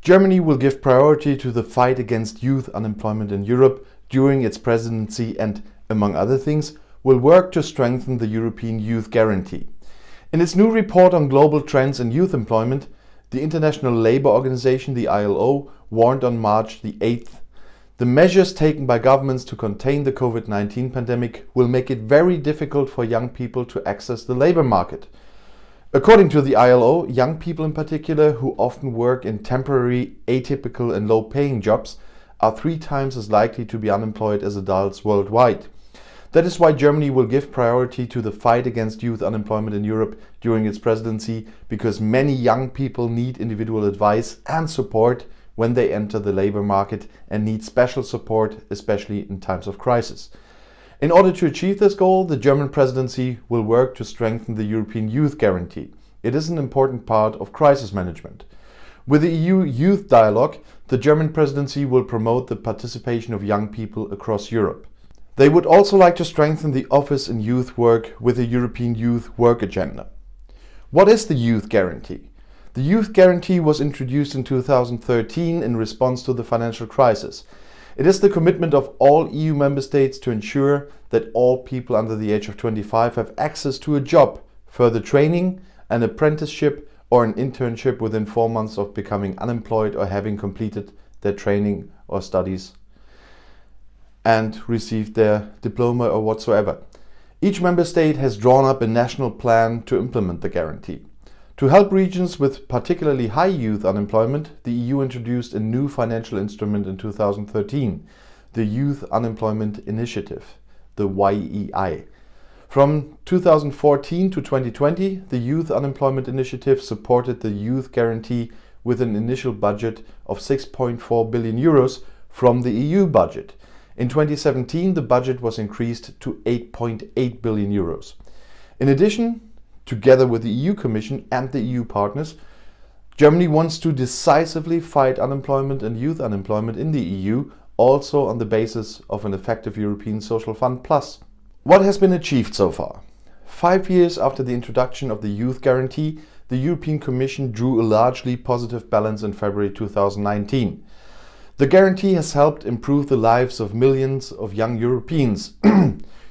Germany will give priority to the fight against youth unemployment in Europe during its presidency and, among other things, will work to strengthen the European Youth Guarantee. In its new report on global trends in youth employment, the International Labour Organization, the ILO, warned on March the 8th, the measures taken by governments to contain the COVID-19 pandemic will make it very difficult for young people to access the labour market. According to the ILO, young people in particular, who often work in temporary, atypical and low-paying jobs, are 3 times as likely to be unemployed as adults worldwide. That is why Germany will give priority to the fight against youth unemployment in Europe during its presidency, because many young people need individual advice and support when they enter the labour market and need special support, especially in times of crisis. In order to achieve this goal, the German presidency will work to strengthen the European Youth Guarantee. It is an important part of crisis management. With the EU Youth Dialogue, the German presidency will promote the participation of young people across Europe. They would also like to strengthen the office in youth work with the European Youth Work Agenda. What is the Youth Guarantee? The Youth Guarantee was introduced in 2013 in response to the financial crisis. It is the commitment of all EU member states to ensure that all people under the age of 25 have access to a job, further training, an apprenticeship or an internship within 4 months of becoming unemployed or having completed their training or studies and received their diploma or whatsoever. Each member state has drawn up a national plan to implement the guarantee. To help regions with particularly high youth unemployment, the EU introduced a new financial instrument in 2013, the Youth Unemployment Initiative, the YEI. From 2014 to 2020, the Youth Unemployment Initiative supported the Youth Guarantee with an initial budget of 6.4 billion euros from the EU budget. In 2017, the budget was increased to 8.8 billion euros. In addition, together with the EU Commission and the EU partners, Germany wants to decisively fight unemployment and youth unemployment in the EU, also on the basis of an effective European Social Fund Plus. What has been achieved so far? 5 years after the introduction of the Youth Guarantee, the European Commission drew a largely positive balance in February 2019. The guarantee has helped improve the lives of millions of young Europeans.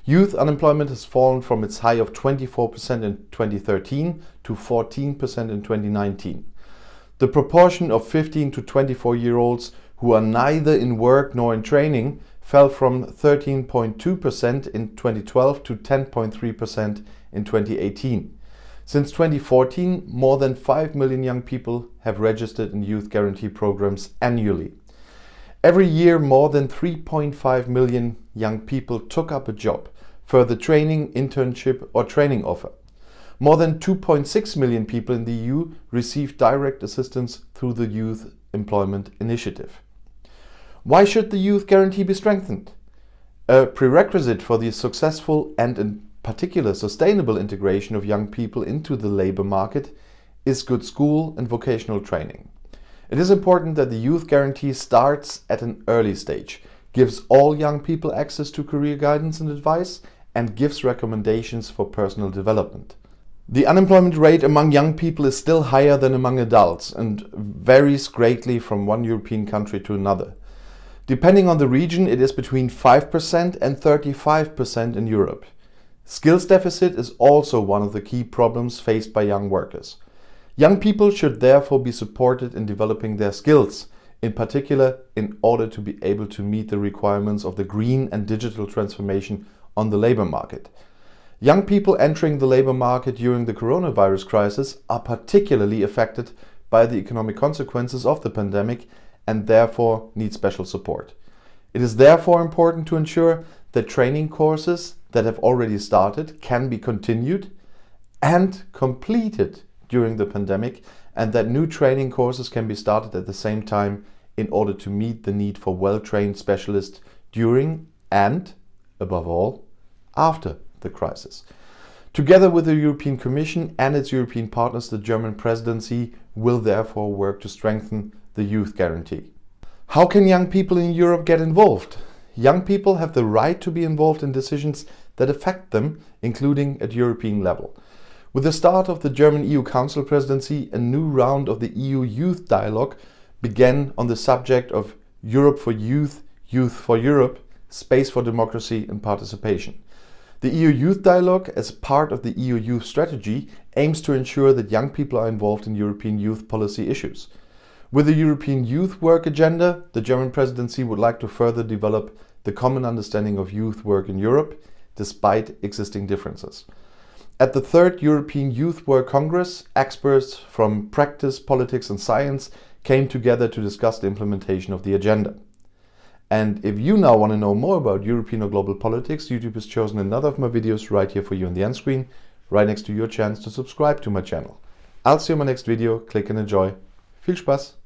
Youth unemployment has fallen from its high of 24% in 2013 to 14% in 2019. The proportion of 15 to 24-year-olds who are neither in work nor in training fell from 13.2% in 2012 to 10.3% in 2018. Since 2014, more than 5 million young people have registered in youth guarantee programs annually. Every year, more than 3.5 million young people took up a job, further training, internship or training offer. More than 2.6 million people in the EU received direct assistance through the Youth Employment Initiative. Why should the Youth Guarantee be strengthened? A prerequisite for the successful and in particular sustainable integration of young people into the labour market is good school and vocational training. It is important that the Youth Guarantee starts at an early stage, gives all young people access to career guidance and advice, and gives recommendations for personal development. The unemployment rate among young people is still higher than among adults and varies greatly from one European country to another. Depending on the region, it is between 5% and 35% in Europe. Skills deficit is also one of the key problems faced by young workers. Young people should therefore be supported in developing their skills, in particular in order to be able to meet the requirements of the green and digital transformation on the labour market. Young people entering the labour market during the coronavirus crisis are particularly affected by the economic consequences of the pandemic and therefore need special support. It is therefore important to ensure that training courses that have already started can be continued and completed during the pandemic, and that new training courses can be started at the same time in order to meet the need for well-trained specialists during and, above all, after the crisis. Together with the European Commission and its European partners, the German presidency will therefore work to strengthen the Youth Guarantee. How can young people in Europe get involved? Young people have the right to be involved in decisions that affect them, including at European level. With the start of the German EU Council presidency, a new round of the EU Youth Dialogue began on the subject of Europe for Youth, Youth for Europe, Space for Democracy and Participation. The EU Youth Dialogue, as part of the EU Youth Strategy, aims to ensure that young people are involved in European youth policy issues. With the European Youth Work Agenda, the German presidency would like to further develop the common understanding of youth work in Europe, despite existing differences. At the third European Youth Work Congress, experts from practice, politics and science came together to discuss the implementation of the agenda. And if you now want to know more about European or global politics, YouTube has chosen another of my videos right here for you on the end screen, right next to your chance to subscribe to my channel. I'll see you in my next video. Click and enjoy. Viel Spaß!